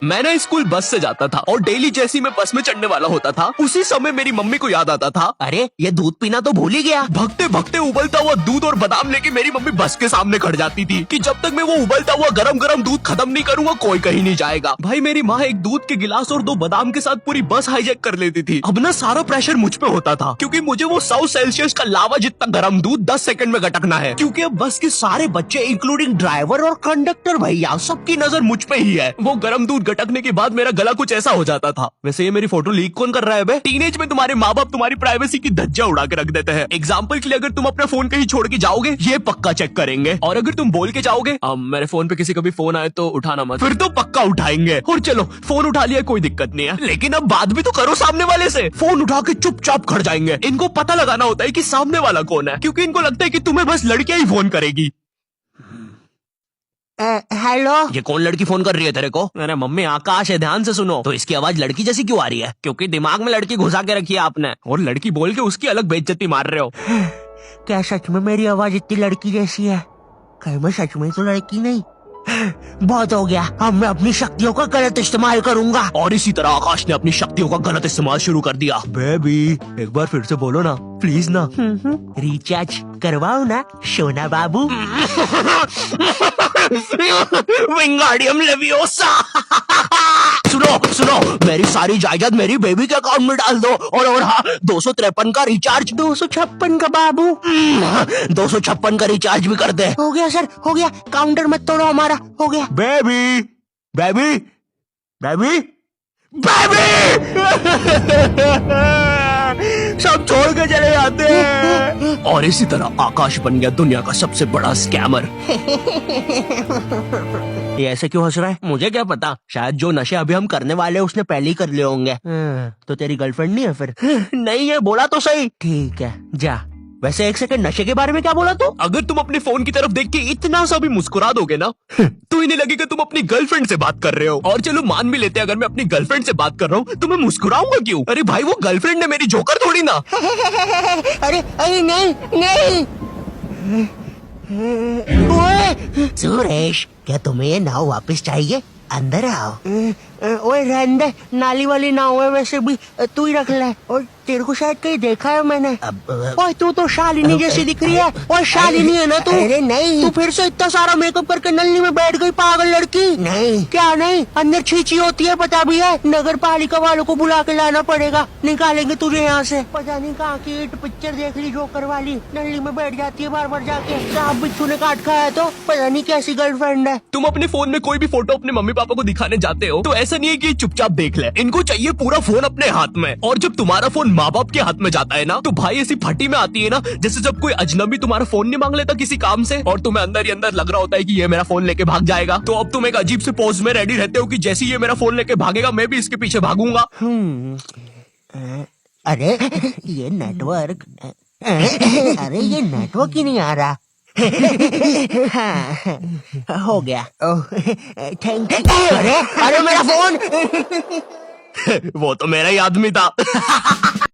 मैं ना school bus से जाता था और डेली जैसी मैं बस में चढ़ने वाला होता था उसी समय मेरी मम्मी को याद आता था, अरे ये दूध पीना तो भूल ही गया। भगते भगते उबलता हुआ दूध और बादाम लेके मेरी मम्मी बस के सामने खड़ जाती थी कि जब तक मैं वो उबलता हुआ गरम गरम दूध खत्म नहीं करूंगा कोई कहीं नहीं जाएगा। भाई मेरी माँ एक दूध के गिलास और 2 बादाम के साथ पूरी बस हाईजैक कर लेती थी। अब ना सारा प्रेशर मुझ पे होता था क्योंकि मुझे वो 100 सेल्सियस का लावा जितना गर्म दूध 10 सेकंड में गटकना है, क्योंकि अब बस के सारे बच्चे इंक्लूडिंग ड्राइवर और कंडक्टर भैया सबकी नजर मुझ पे ही है। वो गर्म दूध गटकने के बाद मेरा गला कुछ ऐसा हो जाता था। वैसे ये मेरी फोटो लीक कौन कर रहा है बे? टीनेज में तुम्हारे माँ बाप तुम्हारी प्राइवेसी की धज्जियां उड़ा के रख देते हैं। एग्जाम्पल के लिए अगर तुम अपना फोन कहीं छोड़ के जाओगे ये पक्का चेक करेंगे, और अगर तुम बोल के जाओगे मेरे फोन पे किसी का भी फोन आए तो उठाना मत, फिर तो पक्का उठाएंगे। और चलो फोन उठा लिया कोई दिक्कत नहीं है, लेकिन अब बात भी तो करो सामने वाले से। फोन उठा के चुपचाप खड़ जाएंगे। इनको पता लगाना होता है कि सामने वाला कौन है, क्योंकि इनको लगता है कि तुम्हें बस लड़कियां ही फोन करेगी। हेलो, ये कौन लड़की फोन कर रही है तेरे को? अरे मम्मी आकाश है, ध्यान से सुनो। तो इसकी आवाज लड़की जैसी क्यों आ रही है? क्योंकि दिमाग में लड़की घुसा के रखी है आपने, और लड़की बोल के उसकी अलग बेइज्जती मार रहे हो। क्या सच में मेरी आवाज इतनी लड़की जैसी है? कहीं मैं सच में तो लड़की नहीं? बहुत हो गया, अब मैं अपनी शक्तियों का गलत इस्तेमाल करूंगा। और इसी तरह आकाश ने अपनी शक्तियों का गलत इस्तेमाल शुरू कर दिया। बेबी एक बार फिर से बोलो ना प्लीज ना। रिचार्ज करवाओ ना सोना बाबू। विंगाडियम लेवियोसा। सुनो सुनो, मेरी सारी जायदाद मेरी बेबी के अकाउंट में डाल दो, और हाँ 253 का रिचार्ज। 256 का बाबू। 256 का रिचार्ज भी कर दे। हो गया सर, हो गया, काउंटर मत तोड़ो हमारा, हो गया। Baby baby baby baby. सब छोड़ के चले जाते हैं, और इसी तरह आकाश बन गया दुनिया का सबसे बड़ा स्कैमर। ये ऐसे क्यों हंस रहा है? मुझे क्या पता, शायद जो नशे अभी हम करने वाले हैं उसने पहले ही कर लिए होंगे। तो तेरी गर्लफ्रेंड नहीं है फिर? नहीं है, बोला तो सही। ठीक है जा। वैसे एक सेकंड, नशे के बारे में क्या बोला तू? अगर तुम अपने फोन की तरफ देख के इतना सा भी मुस्कुरा दोगे ना तो इन्हें लगेगा तुम अपनी गर्लफ्रेंड से बात कर रहे हो। और चलो मान भी लेते हैं अगर मैं अपनी गर्लफ्रेंड से बात कर रहा हूँ तो मैं मुस्कुराऊंगा क्यों? अरे भाई वो गर्लफ्रेंड है मेरी, जोकर थोड़ी ना। अरे अरे नहीं नहीं। ओए सुरेश, क्या तुम्हें ये नाव वापस चाहिए? अंदर आओ। ओए रहने दे, नाली वाली नाव है वैसे भी, तू ही रख ले। और तेरे को शायद कहीं देखा है मैंने। ओए तू तो शालिनी जैसी दिख रही है। ओए शालिनी है ना तू? अरे नहीं। तू फिर से इतना सारा मेकअप करके नल्ली में बैठ गई पागल लड़की। नहीं। क्या नहीं? अंदर छींची होती है पता भी है। नगर पालिका वालों को बुला के लाना पड़ेगा, निकालेंगे तुझे यहाँ से। पता नहीं कहाँ की हिट पिक्चर देख ली जोकर वाली, नल्ली में बैठ जाती है बार बार जाके। सांप बिच्छू ने काट खाया तो पता नहीं कैसी गर्लफ्रेंड है। तुम अपने फोन में कोई भी फोटो अपने मम्मी पापा को दिखाने जाते हो तो ऐसा नहीं है कि चुपचाप देख ले, इनको चाहिए पूरा फोन अपने हाथ में। और जब तुम्हारा फोन माँ बाप के हाथ में जाता है ना तो भाई ऐसी फटी में आती है ना, जैसे जब कोई अजनबी तुम्हारा फोन नहीं मांग लेता किसी काम से और तुम्हें अंदर ही अंदर लग रहा होता है कि ये मेरा फोन लेके भाग जाएगा। तो अब तुम एक अजीब से पोज में रेडी रहते हो कि जैसे ये मेरा फोन लेके भागेगा मैं भी इसके पीछे भागूंगा। अरे ये नेटवर्क अरे ये नेटवर्क ही नहीं आ रहा। हाँ, हो गया। Thank you. अरे मेरा फोन। वो तो मेरा ही आदमी था।